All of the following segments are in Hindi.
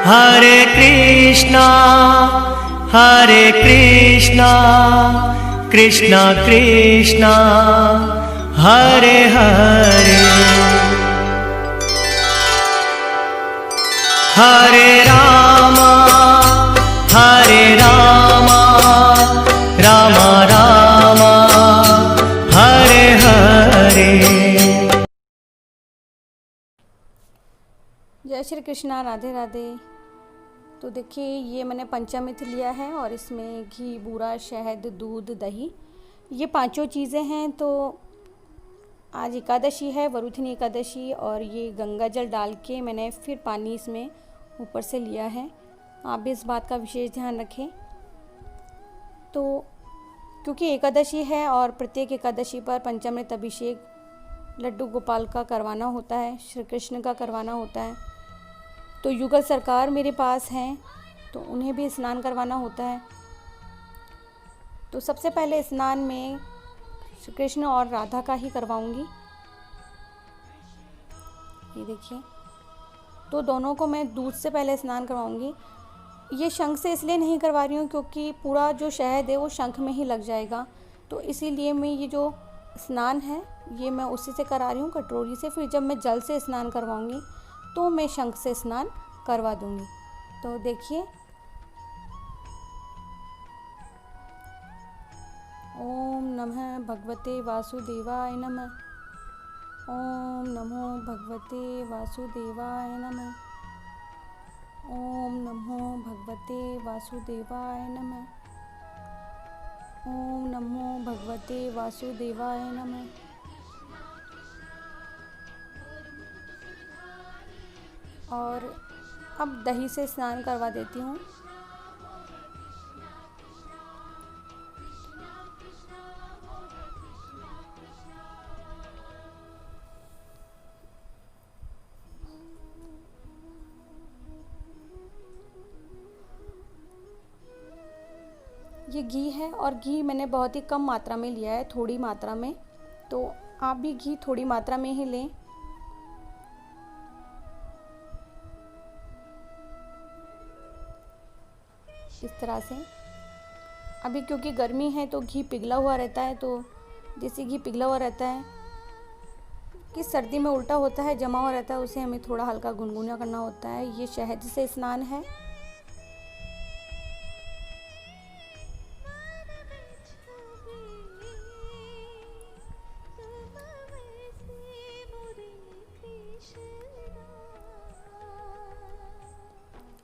हरे कृष्णा कृष्णा कृष्णा हरे हरे, हरे राम राम राम हरे हरे। जय श्री कृष्णा, राधे राधे। तो देखिए, ये मैंने पंचामृत लिया है और इसमें घी, बूरा, शहद, दूध, दही, ये पांचों चीज़ें हैं। तो आज एकादशी है, वरुथिनी एकादशी, और ये गंगा जल डाल के मैंने फिर पानी इसमें ऊपर से लिया है। आप भी इस बात का विशेष ध्यान रखें। तो क्योंकि एकादशी है और प्रत्येक एकादशी पर पंचामृत अभिषेक लड्डू गोपाल का करवाना होता है, श्री कृष्ण का करवाना होता है। तो युगल सरकार मेरे पास हैं, तो उन्हें भी स्नान करवाना होता है। तो सबसे पहले स्नान में श्री कृष्ण और राधा का ही करवाऊंगी। ये देखिए, तो दोनों को मैं दूध से पहले स्नान करवाऊंगी। ये शंख से इसलिए नहीं करवा रही हूँ क्योंकि पूरा जो शहद है वो शंख में ही लग जाएगा। तो इसीलिए मैं ये जो स्नान है ये मैं उसी से करा रही हूँ, कटोरी से। फिर जब मैं जल से स्नान करवाऊंगी तो मैं शंख से स्नान करवा दूंगी। तो देखिए, ओम नमः भगवते वासुदेवाय नमः, ओम नमो भगवते वासुदेवाय नमः, ओम नमो भगवते वासुदेवाय नमः, ओम नमो भगवते वासुदेवाय नमः। और अब दही से स्नान करवा देती हूँ। ये घी है और घी मैंने बहुत ही कम मात्रा में लिया है, थोड़ी मात्रा में। तो आप भी घी थोड़ी मात्रा में ही लें। इस तरह से। अभी क्योंकि गर्मी है तो घी पिघला हुआ रहता है, तो जैसे घी पिघला हुआ रहता है कि सर्दी में उल्टा होता है, जमा हुआ रहता है, उसे हमें थोड़ा हल्का गुनगुना करना होता है। ये शहद से स्नान है।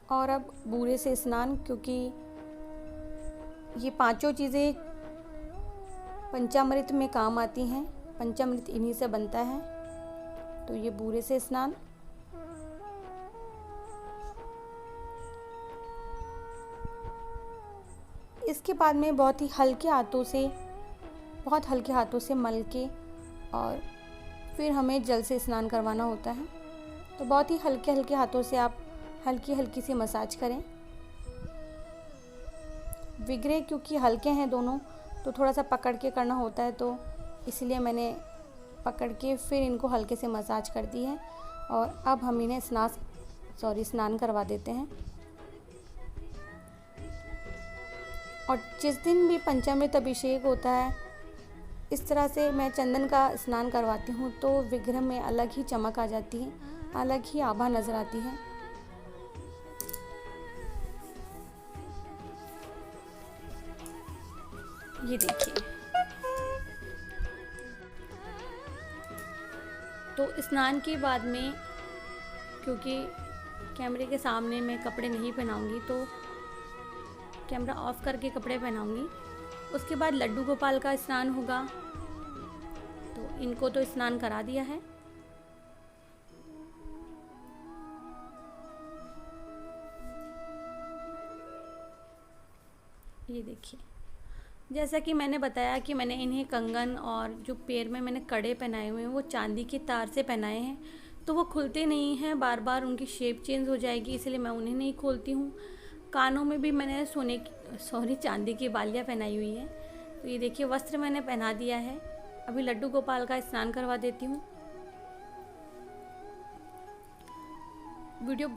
और अब बूरे से स्नान, क्योंकि ये पांचों चीज़ें पंचामृत में काम आती हैं। पंचामृत इन्हीं से बनता है। तो ये बूरे से स्नान। इसके बाद में बहुत हल्के हाथों से मल के और फिर हमें जल से स्नान करवाना होता है। तो बहुत ही हल्के हाथों से आप हल्की सी मसाज करें। विग्रह क्योंकि हल्के हैं दोनों, तो थोड़ा सा पकड़ के करना होता है, तो इसलिए मैंने पकड़ के फिर इनको हल्के से मसाज कर दी है। और अब हम इन्हें स्नान करवा देते हैं। और जिस दिन भी पंचामृत अभिषेक होता है, इस तरह से मैं चंदन का स्नान करवाती हूँ, तो विग्रह में अलग ही चमक आ जाती है, अलग ही आभा नजर आती है। ये देखिए, तो स्नान के बाद में क्योंकि कैमरे के सामने मैं कपड़े नहीं पहनाऊंगी, तो कैमरा ऑफ करके कपड़े पहनाऊंगी। उसके बाद लड्डू गोपाल का स्नान होगा। तो इनको तो स्नान करा दिया है। ये देखिए, जैसा कि मैंने बताया कि मैंने इन्हें कंगन और जो पैर में मैंने कड़े पहनाए हुए हैं वो चांदी के तार से पहनाए हैं। तो वो खुलते नहीं हैं, बार बार उनकी शेप चेंज हो जाएगी, इसलिए मैं उन्हें नहीं खोलती हूँ। कानों में भी मैंने चांदी की बालियाँ पहनाई हुई है। तो ये देखिए, वस्त्र मैंने पहना दिया है। अभी लड्डू गोपाल का स्नान करवा देती हूँ। वीडियो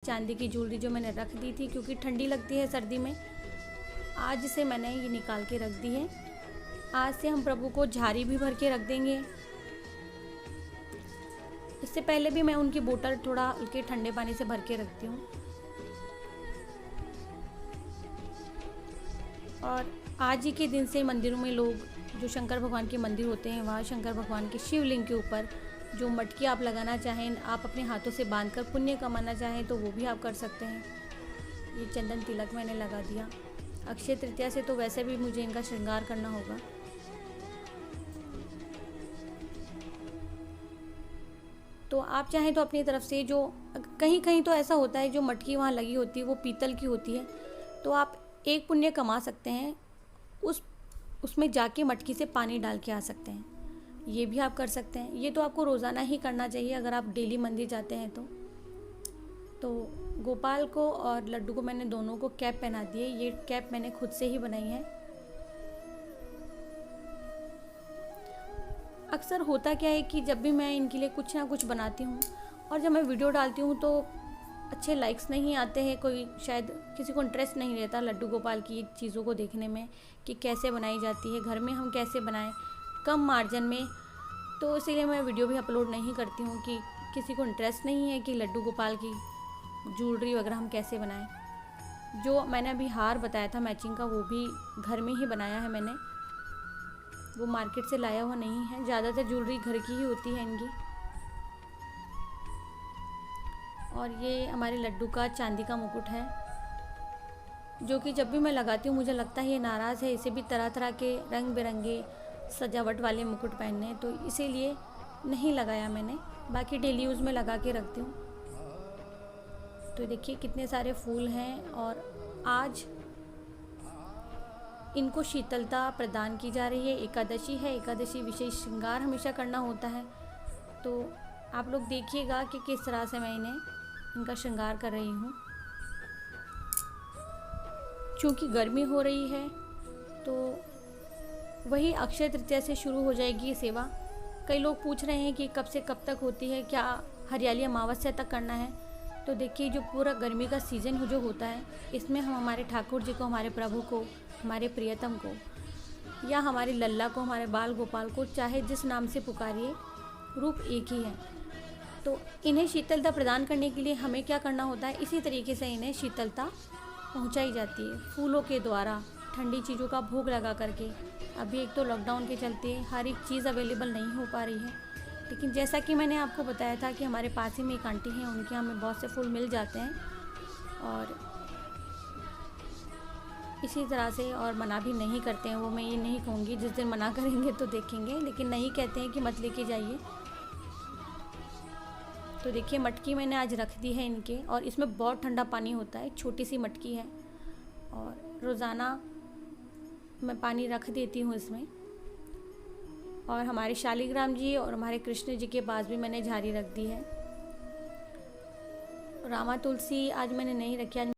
चांदी की ज्वेलरी जो मैंने रख दी थी, क्योंकि ठंडी लगती है सर्दी में, आज से मैंने ये निकाल के रख दी है। आज से हम प्रभु को झारी भी भर के रख देंगे। इससे पहले भी मैं उनकी बोतल थोड़ा हल्के ठंडे पानी से भर के रखती हूँ। और आज ही के दिन से मंदिरों में लोग, जो शंकर भगवान के मंदिर होते हैं, वहाँ शंकर भगवान के शिवलिंग के ऊपर जो मटकी आप लगाना चाहें, आप अपने हाथों से बांधकर पुण्य कमाना चाहें तो वो भी आप कर सकते हैं। ये चंदन तिलक मैंने लगा दिया। अक्षय तृतीया से तो वैसे भी मुझे इनका श्रृंगार करना होगा। तो आप चाहें तो अपनी तरफ से, जो कहीं कहीं तो ऐसा होता है जो मटकी वहाँ लगी होती है वो पीतल की होती है, तो आप एक पुण्य कमा सकते हैं, उसमें जाके मटकी से पानी डाल के आ सकते हैं। ये भी आप कर सकते हैं। ये तो आपको रोज़ाना ही करना चाहिए अगर आप डेली मंदिर जाते हैं तो गोपाल को और लड्डू को मैंने दोनों को कैप पहना दी है। ये कैप मैंने खुद से ही बनाई है। अक्सर होता क्या है कि जब भी मैं इनके लिए कुछ ना कुछ बनाती हूँ और जब मैं वीडियो डालती हूँ तो अच्छे लाइक्स नहीं आते हैं, कोई शायद किसी को इंटरेस्ट नहीं रहता लड्डू गोपाल की चीज़ों को देखने में कि कैसे बनाई जाती है, घर में हम कैसे बनाएं कम मार्जिन में। तो इसीलिए मैं वीडियो भी अपलोड नहीं करती हूँ कि किसी को इंटरेस्ट नहीं है कि लड्डू गोपाल की ज्वेलरी वगैरह हम कैसे बनाएं। जो मैंने अभी हार बताया था मैचिंग का, वो भी घर में ही बनाया है मैंने, वो मार्केट से लाया हुआ नहीं है। ज़्यादातर ज्वेलरी घर की ही होती है इनकी। और ये हमारे लड्डू का चांदी का मुकुट है, जो कि जब भी मैं लगाती हूँ मुझे लगता है ये नाराज़ है, इसे भी तरह तरह के रंग बिरंगे सजावट वाले मुकुट पहनने हैं, तो इसीलिए नहीं लगाया मैंने। बाकी डेली यूज़ में लगा के रखती हूँ। तो देखिए कितने सारे फूल हैं और आज इनको शीतलता प्रदान की जा रही है। एकादशी है, एकादशी विशेष श्रृंगार हमेशा करना होता है। तो आप लोग देखिएगा कि किस तरह से मैं इनका श्रृंगार कर रही हूँ। चूँकि गर्मी हो रही है तो वही अक्षय तृतीया से शुरू हो जाएगी ये सेवा। कई लोग पूछ रहे हैं कि कब से कब तक होती है, क्या हरियाली अमावस्या तक करना है। तो देखिए जो पूरा गर्मी का सीज़न जो होता है, इसमें हम हमारे ठाकुर जी को, हमारे प्रभु को, हमारे प्रियतम को या हमारे लल्ला को, हमारे बाल गोपाल को, चाहे जिस नाम से पुकारिए, रूप एक ही है। तो इन्हें शीतलता प्रदान करने के लिए हमें क्या करना होता है, इसी तरीके से इन्हें शीतलता पहुंचाई जाती है फूलों के द्वारा, ठंडी चीज़ों का भोग लगा करके। अभी एक तो लॉकडाउन के चलते हर एक चीज़ अवेलेबल नहीं हो पा रही है, लेकिन जैसा कि मैंने आपको बताया था कि हमारे पास ही में एक आंटी हैं, उनके यहाँ हमें बहुत से फूल मिल जाते हैं। और इसी तरह से और मना भी नहीं करते हैं वो, मैं ये नहीं कहूँगी, जिस दिन मना करेंगे तो देखेंगे, लेकिन नहीं कहते हैं कि मत लेके जाइए। तो देखिए मटकी मैंने आज रख दी है इनके, और इसमें बहुत ठंडा पानी होता है, छोटी सी मटकी है और रोज़ाना मैं पानी रख देती हूँ इसमें। और हमारे शालिग्राम जी और हमारे कृष्ण जी के पास भी मैंने झारी रख दी है। रामा तुलसी आज मैंने नहीं रखी। आज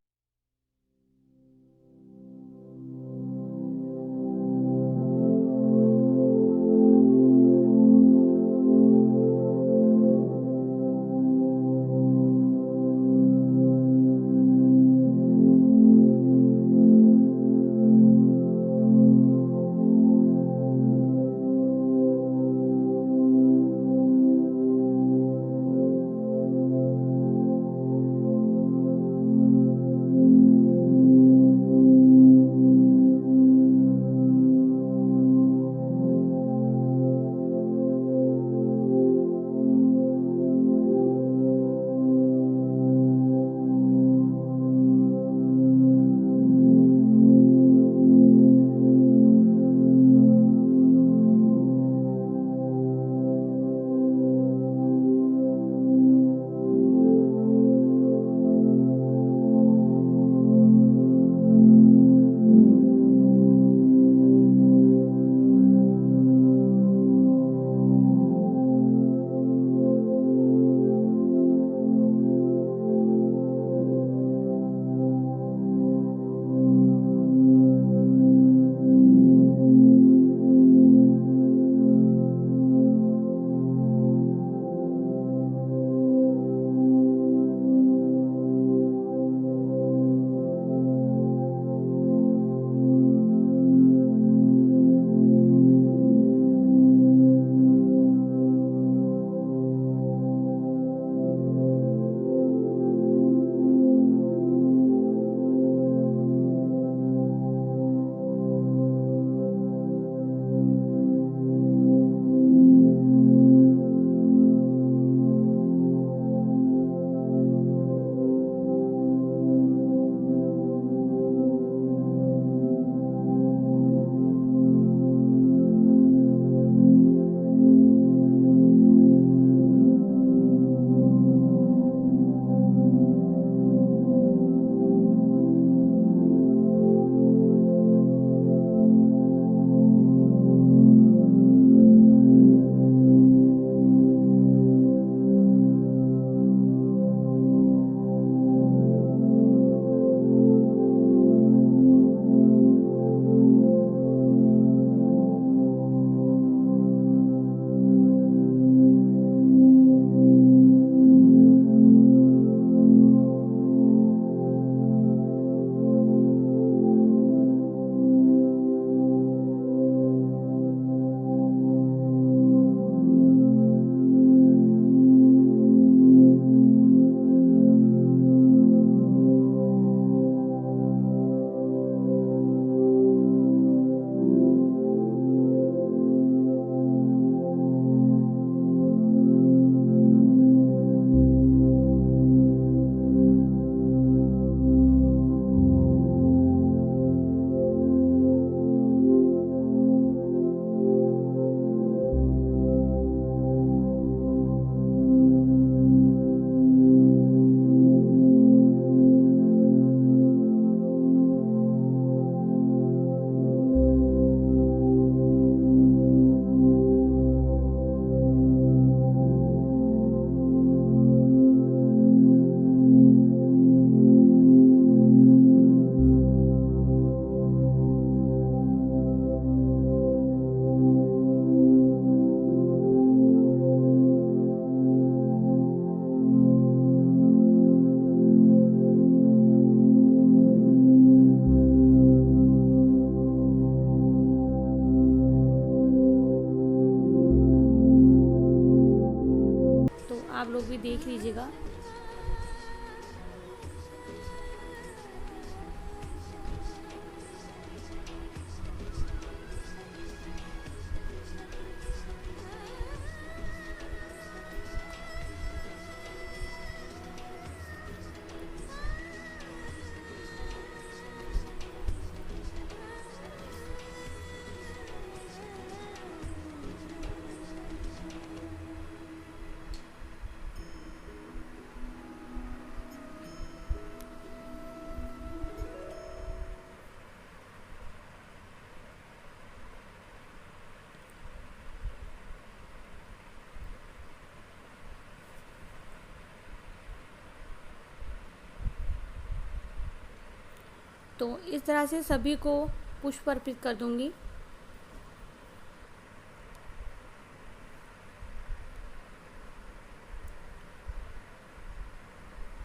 तो इस तरह से सभी को पुष्प अर्पित कर दूंगी।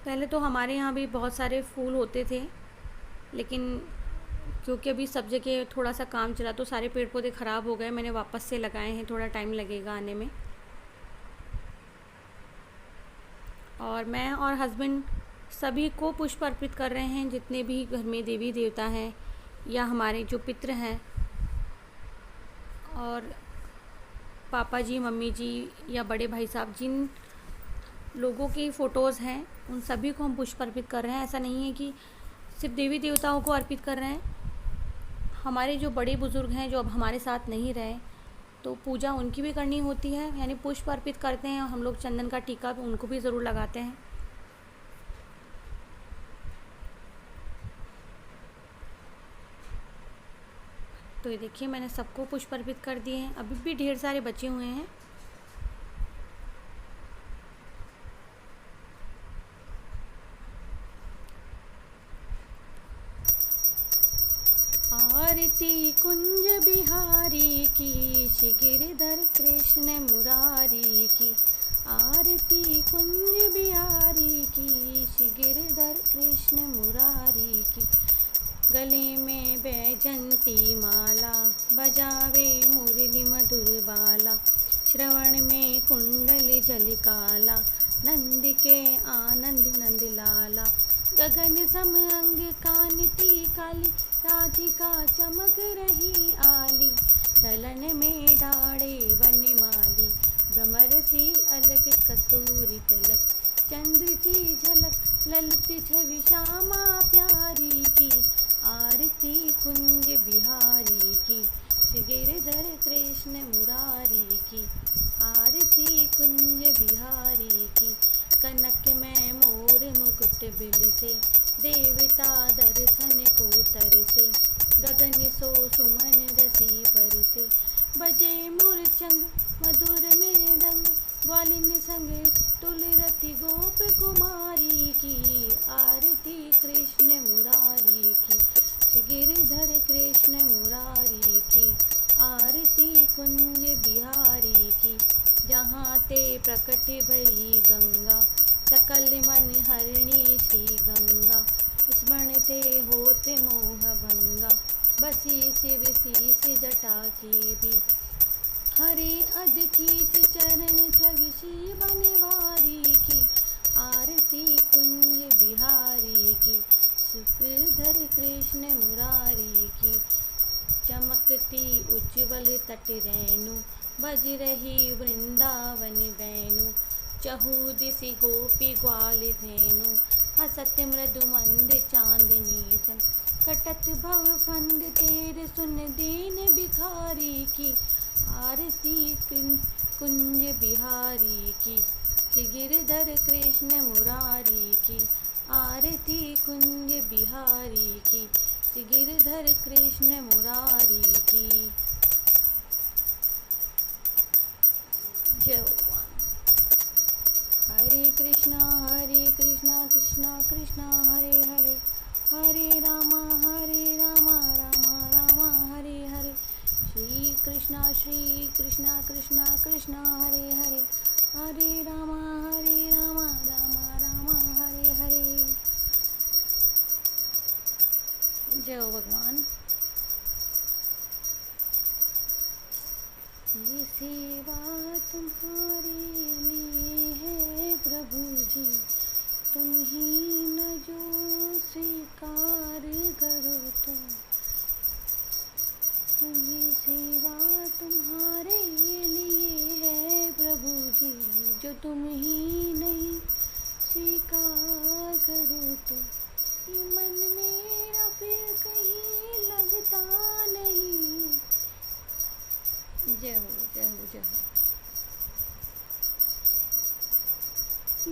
पहले तो हमारे यहाँ भी बहुत सारे फूल होते थे, लेकिन क्योंकि अभी सब जगह थोड़ा सा काम चला तो सारे पेड़ पौधे ख़राब हो गए। मैंने वापस से लगाए हैं, थोड़ा टाइम लगेगा आने में। और मैं और हस्बैंड सभी को पुष्प अर्पित कर रहे हैं, जितने भी घर में देवी देवता हैं या हमारे जो पितृ हैं, और पापा जी, मम्मी जी या बड़े भाई साहब, जिन लोगों की फ़ोटोज़ हैं उन सभी को हम पुष्प अर्पित कर रहे हैं। ऐसा नहीं है कि सिर्फ देवी देवताओं को अर्पित कर रहे हैं। हमारे जो बड़े बुज़ुर्ग हैं जो अब हमारे साथ नहीं रहे, तो पूजा उनकी भी करनी होती है, यानी पुष्प अर्पित करते हैं। हम लोग चंदन का टीका भी उनको भी ज़रूर लगाते हैं। तो ये देखिए, मैंने सबको पुष्प अर्पित कर दिए हैं। अभी भी ढेर सारे बचे हुए हैं। आरती कुंज बिहारी की, श्री गिरधर कृष्ण मुरारी की। आरती कुंज बिहारी की, श्री गिरधर कृष्ण मुरारी की। गले में बैजंती माला, बजावे मुरली मधुर बाला। श्रवण में कुंडल जल काला, नंद के आनंद नंद लाला। गगन सम अंग कांति काली, राधिका चमक रही आली। तलन में डाढ़े वनमाली, भ्रमर सी अलग कस्तूरी तलक। चंद्र की झलक ललित छवि श्यामा प्यारी की। आरती कुंज बिहारी की, श्री गिरधर कृष्ण मुरारी की। आरती कुंज बिहारी की। कनक में मोर मुकुट बिल से, देवता दर्शन को तरसे। गगन सो सुमन रसी बरसे, बजे मूर्छंग मधुर मृदंग। ग्वालिन संग तुलरति गोप कुमारी की। आरती कृष्ण मुरारी की, श्री गिरधर कृष्ण मुरारी की। आरती कुंज बिहारी की। जहाँ ते प्रकट भई गंगा, सकल मन हरिणी श्री गंगा। स्मरण ते होते मोह भंगा, बसी शिव शीस जटा की भी। हरे अध कीच चरण छवि श्री बनवारी की। आरती कुंज बिहारी की, श्रीधर कृष्ण मुरारी की। चमकती उज्ज्वल तट रेणु, बज रही वृंदावन बैनु। चहु दिशि गोपी ग्वाल धेनु, हसत मृदु मंद चांदनी चन। कटत भव फंद तेरे सुन दीन भिखारी की। आरती कुंज बिहारी की, श्री गिरधर कृष्ण मुरारी की। आरती कुंज बिहारी की, श्री गिरधर कृष्ण मुरारी की। जय भगवान। हरे कृष्णा कृष्णा कृष्णा हरे हरे। हरे रामा रामा रामा हरे हरे। श्री कृष्णा कृष्णा कृष्णा हरे हरे। हरे रामा रामा रामा हरे हरे। जय भगवान। ये सेवा तुम्हारे लिए है प्रभु जी, तुम ही न जो स्वीकार करो तो। ये सेवा तुम्हारे लिए है प्रभु जी, जो तुम ही नहीं स्वीकार करो तो। ये मन मेरा फिर कहीं लगता नहीं। जय हो जय हो जय हो।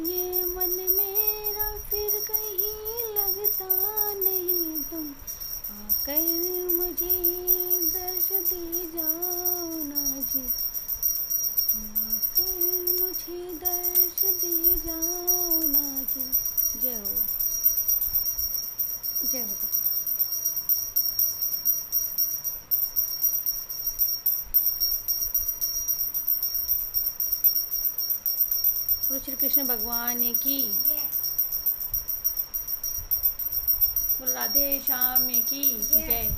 ये मन मेरा फिर कहीं लगता नहीं, तुम आकर मुझे दर्श दे जाओ ना जी। तुम आकर मुझे दर्श दे जाओ ना जी। जय हो जय हो। श्री कृष्ण भगवान की, बोलो राधे श्याम की जय।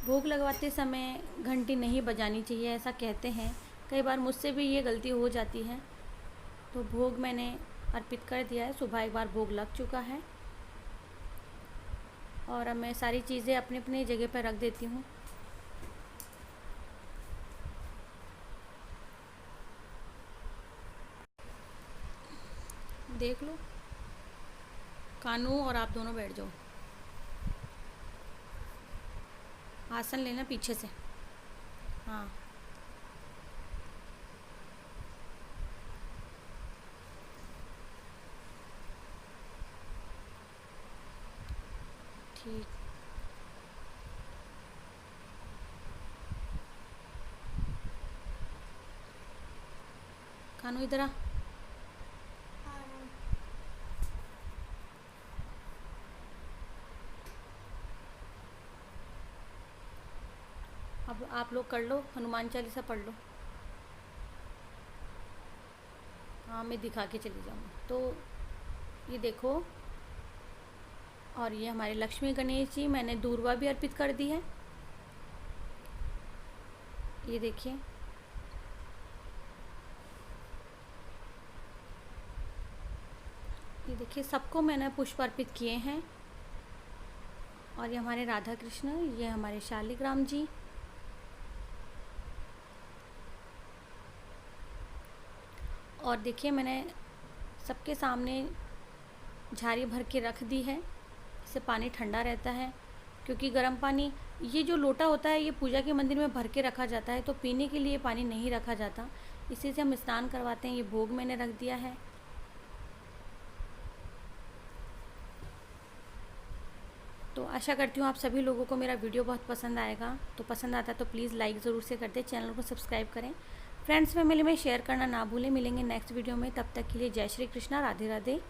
भोग लगवाते समय घंटी नहीं बजानी चाहिए, ऐसा कहते हैं। कई बार मुझसे भी ये गलती हो जाती है। तो भोग मैंने अर्पित कर दिया है, सुबह एक बार भोग लग चुका है और अब मैं सारी चीज़ें अपनी अपनी जगह पर रख देती हूँ। देख लो, कानू और आप दोनों बैठ जाओ, आसन लेना पीछे से। हाँ, ठीक। कानू इधर आ। अब आप लोग कर लो, हनुमान चालीसा पढ़ लो। हाँ, मैं दिखा के चली जाऊँगी। तो ये देखो, और ये हमारे लक्ष्मी गणेश जी, मैंने दूर्वा भी अर्पित कर दी है। ये देखिए, ये देखिए, सबको मैंने पुष्प अर्पित किए हैं। और ये हमारे राधा कृष्ण, ये हमारे शालिग्राम जी, और देखिए मैंने सबके सामने झाड़ी भर के रख दी है। इससे पानी ठंडा रहता है, क्योंकि गर्म पानी, ये जो लोटा होता है ये पूजा के मंदिर में भर के रखा जाता है, तो पीने के लिए पानी नहीं रखा जाता, इसी से हम स्नान करवाते हैं। ये भोग मैंने रख दिया है। तो आशा करती हूँ आप सभी लोगों को मेरा वीडियो बहुत पसंद आएगा। तो पसंद आता है तो प्लीज़ लाइक ज़रूर से कर दें, चैनल को सब्सक्राइब करें, फ्रेंड्स फैमिली में शेयर करना ना भूलें। मिलेंगे नेक्स्ट वीडियो में, तब तक के लिए जय श्री कृष्णा, राधे राधे।